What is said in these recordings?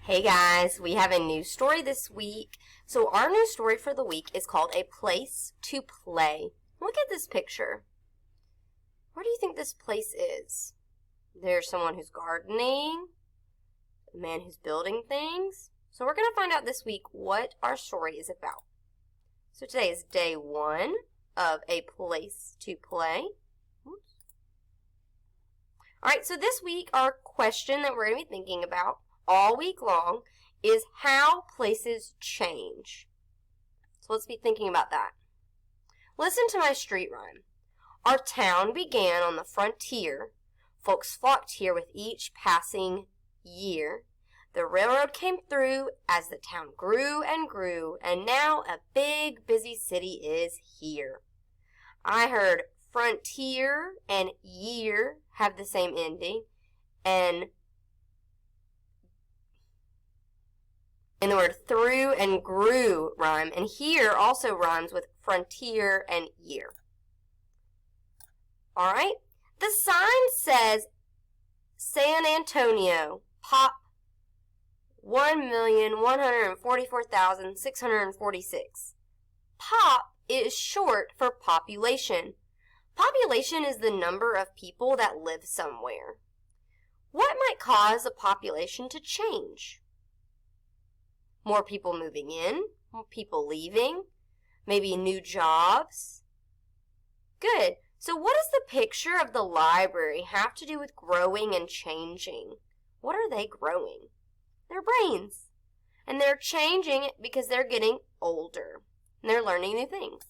Hey guys, we have a new story this week. So our new story for the week is called A Place to Play. Look at this picture. Where do you think this place is? There's someone who's gardening, a man who's building things. So we're going to find out this week what our story is about. So today is day 1 of A Place to Play. Oops. Alright, so this week our question that we're going to be thinking about all week long is how places change. So let's be thinking about that. Listen to my street rhyme. Our town began on the frontier. Folks flocked here with each passing year. The railroad came through as the town grew and grew, and now a big, busy city is here. I heard frontier and year have the same ending, and the word through and grew rhyme, and here also rhymes with frontier and year. Alright, the sign says San Antonio, pop 1,144,646. Pop is short for population. Population is the number of people that live somewhere. What might cause a population to change? More people moving in, more people leaving, maybe new jobs. Good. So what does the picture of the library have to do with growing and changing? What are they growing? Their brains. And they're changing because they're getting older. And they're learning new things.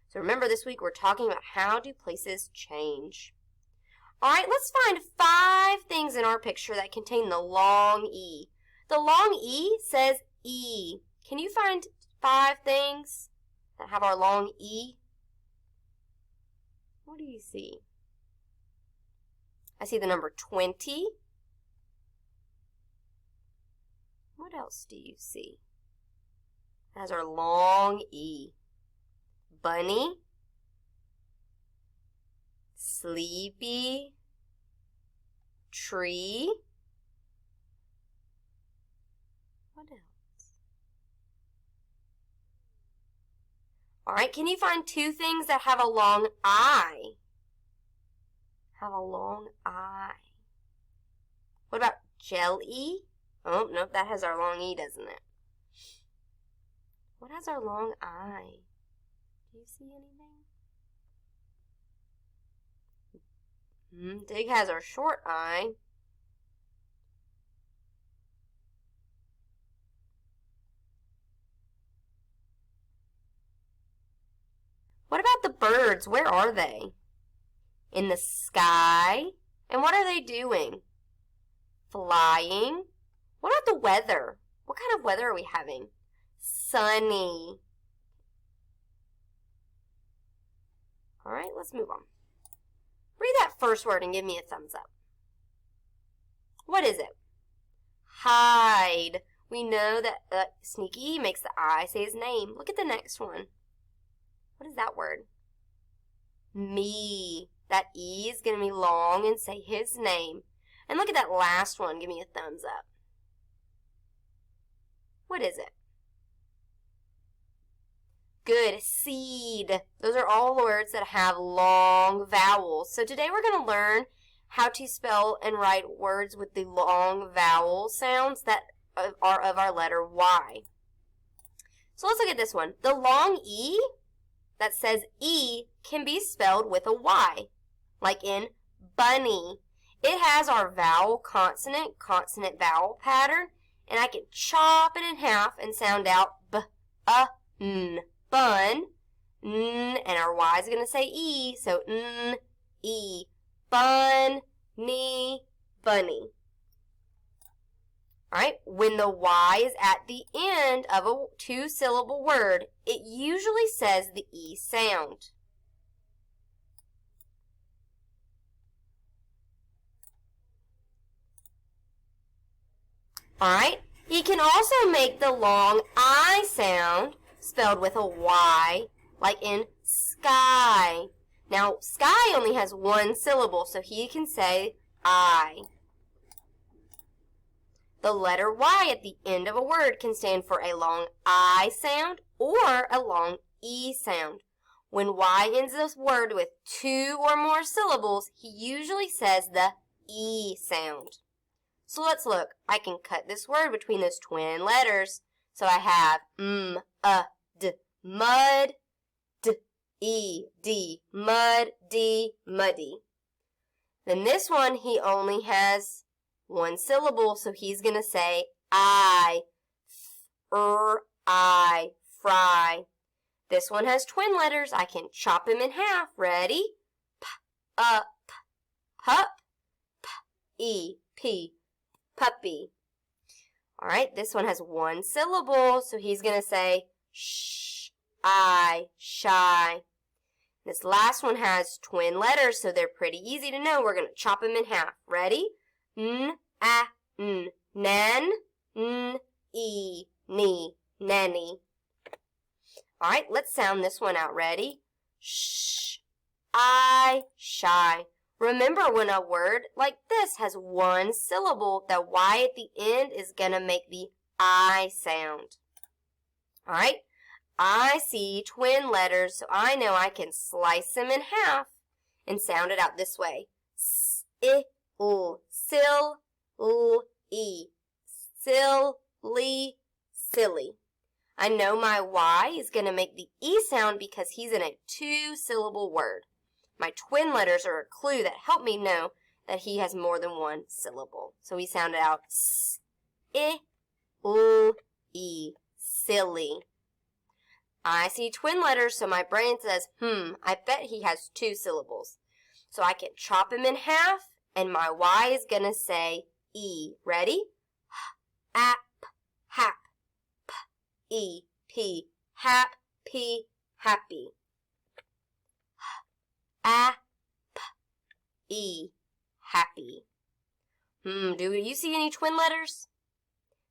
So remember, this week we're talking about how do places change. Alright, let's find 5 things in our picture that contain the long E. The long E says E. Can you find 5 things that have our long E? What do you see? I see the number 20. What else do you see? That has our long E. Bunny. Sleepy. Tree. What else? Alright, can you find 2 things that have a long I? Have a long I. What about jelly? Oh, nope, that has our long E, doesn't it? What has our long I? Do you see anything? Dig has our short I. What about the birds? Where are they? In the sky. And what are they doing? Flying. What about the weather? What kind of weather are we having? Sunny. Alright, let's move on. Read that first word and give me a thumbs up. What is it? Hide. We know that Sneaky makes the I say his name. Look at the next one. What is that word? Me. That E is going to be long and say his name. And look at that last one. Give me a thumbs up. What is it? Good. Seed. Those are all words that have long vowels. So today we're going to learn how to spell and write words with the long vowel sounds that are of our letter Y. So let's look at this one. The long E that says E can be spelled with a Y, like in bunny. It has our vowel consonant vowel pattern, and I can chop it in half and sound out b, a, n, bun, n, and our Y is going to say E, so n, E, bun, knee, bunny. Alright, when the Y is at the end of a 2-syllable word, it usually says the E sound. Alright, you can also make the long I sound spelled with a Y, like in sky. Now, sky only has 1 syllable, so he can say I. The letter Y at the end of a word can stand for a long I sound or a long E sound. When Y ends a word with 2 or more syllables, he usually says the E sound. So let's look. I can cut this word between those twin letters. So I have d, mud, d, mud, d, muddy. Then this one, he only has 1 syllable, so he's going to say I, fry. This one has twin letters. I can chop him in half. Ready? Up, pup, p, puppy. All right, this one has 1 syllable, so he's going to say shy. This last one has twin letters, so they're pretty easy to know. We're going to chop them in half. Ready? Nan, nanny. All right, let's sound this one out. Ready? Shy. Remember, when a word like this has 1 syllable, the Y at the end is going to make the I sound. All right? I see twin letters, so I know I can slice them in half and sound it out this way. Silly. I know my Y is going to make the E sound because he's in a 2-syllable word. My twin letters are a clue that help me know that he has more than 1 syllable. So we sound it out silly. I see twin letters, so my brain says, I bet he has 2 syllables. So I can chop him in half, and my Y is going to say E. Ready? Hap, p, hap, happy. Happy. Do you see any twin letters?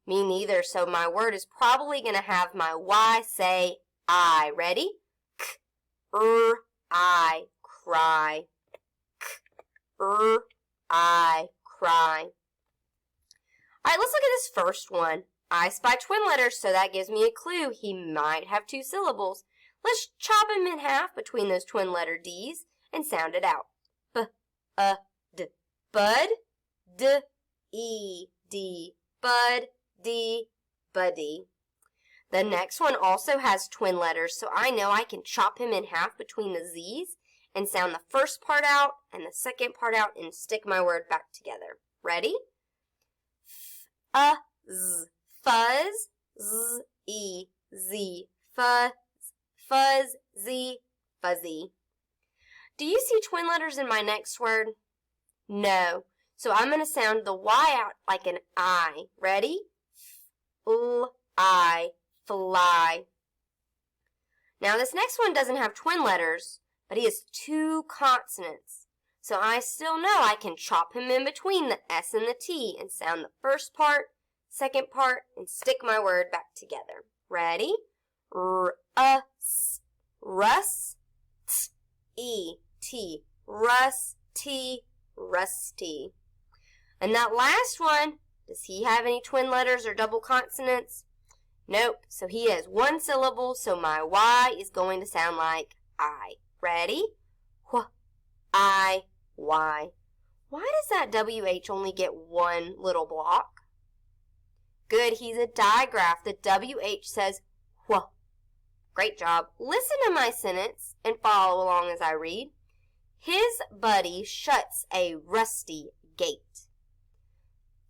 Me neither, so my word is probably going to have my Y say I. Ready? I, cry. I, cry. All right, let's look at this first one. I spy twin letters, so that gives me a clue. He might have 2 syllables. Let's chop him in half between those twin letter D's and sound it out. D, bud, d, bud, d, buddy. The next one also has twin letters, so I know I can chop him in half between the Z's and sound the first part out and the second part out and stick my word back together. Ready? Z, fuzz, z, fuzz, fuzzy, fuzzy. Do you see twin letters in my next word? No. So I'm going to sound the Y out like an I. Ready? I, fly. Now this next one doesn't have twin letters, but he has 2 consonants. So I still know I can chop him in between the S and the T and sound the first part, second part, and stick my word back together. Ready? Rus, T, rusty. And that last one, does he have any twin letters or double consonants? Nope. So he has 1 syllable, so my Y is going to sound like I. Ready? Y. Why does that WH only get 1 little block? Good, he's a digraph. The WH says wh. Great job. Listen to my sentence and follow along as I read. His buddy shuts a rusty gate.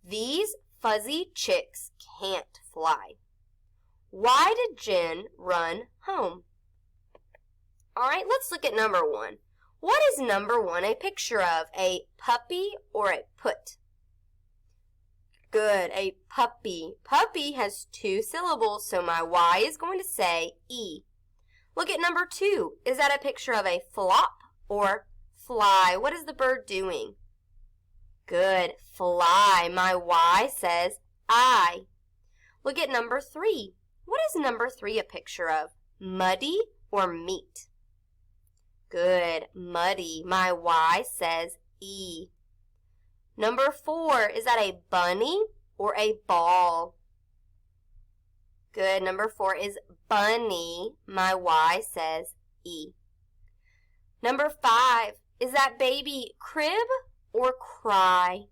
These fuzzy chicks can't fly. Why did Jen run home? All right, let's look at number 1. What is number 1 a picture of? A puppy or a put? Good, a puppy. Puppy has 2 syllables, so my Y is going to say E. Look at number 2. Is that a picture of a flop or fly? What is the bird doing? Good, fly. My Y says I. Look at number 3. What is number 3 a picture of? Muddy or meat? Good, muddy. My Y says E. Number 4, is that a bunny or a ball? Good. Number 4 is bunny. My Y says E. Number 5, is that baby crib or cry?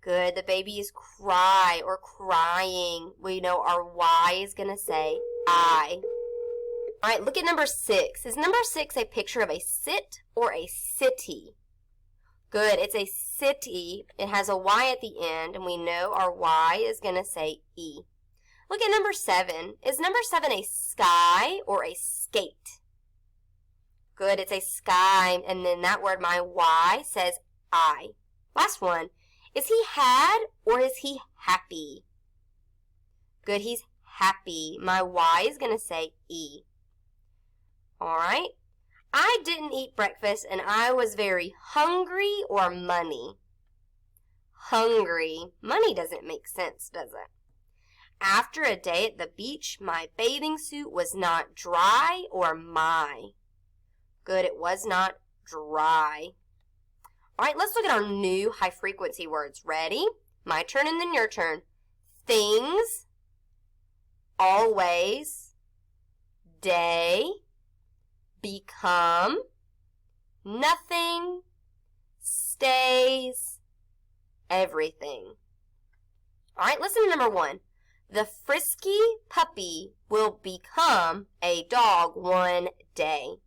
Good. The baby is cry or crying. We know our Y is going to say I. All right, look at number 6. Is number 6 a picture of a sit or a city? Good. It's a city. It has a Y at the end, and we know our Y is going to say E. Look at number 7. Is number 7 a sky or a skate? Good. It's a sky, and then that word, my Y, says I. Last one. Is he had or is he happy? Good. He's happy. My Y is going to say E. All right. I didn't eat breakfast and I was very hungry or money? Hungry. Money doesn't make sense, does it? After a day at the beach, my bathing suit was not dry or my? Good, it was not dry. All right, let's look at our new high-frequency words. Ready? My turn and then your turn. Things, always, day, become, nothing, stays, everything. All right, listen to number 1. The frisky puppy will become a dog one day.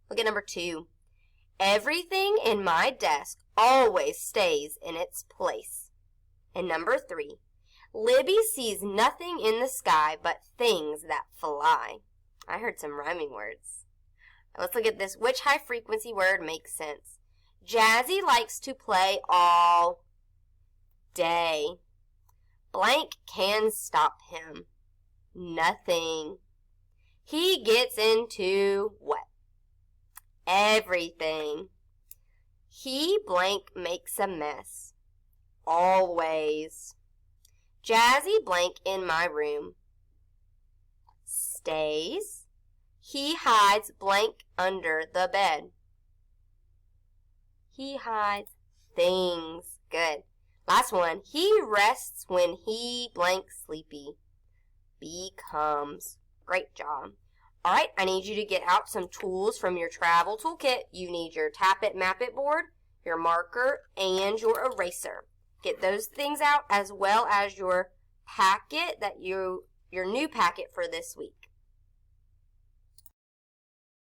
Look at number 2. Everything in my desk always stays in its place. And number 3. Libby sees nothing in the sky but things that fly. I heard some rhyming words. Let's look at this. Which high-frequency word makes sense? Jazzy likes to play all day. Blank can stop him. Nothing. He gets into what? Everything. He blank makes a mess. Always. Jazzy blank in my room. Stays. He hides blank under the bed. He hides things. Good. Last one. He rests when he blank sleepy. Becomes. Great job. All right, I need you to get out some tools from your travel toolkit. You need your Tap It, Map It board, your marker, and your eraser. Get those things out as well as your packet, your new packet for this week.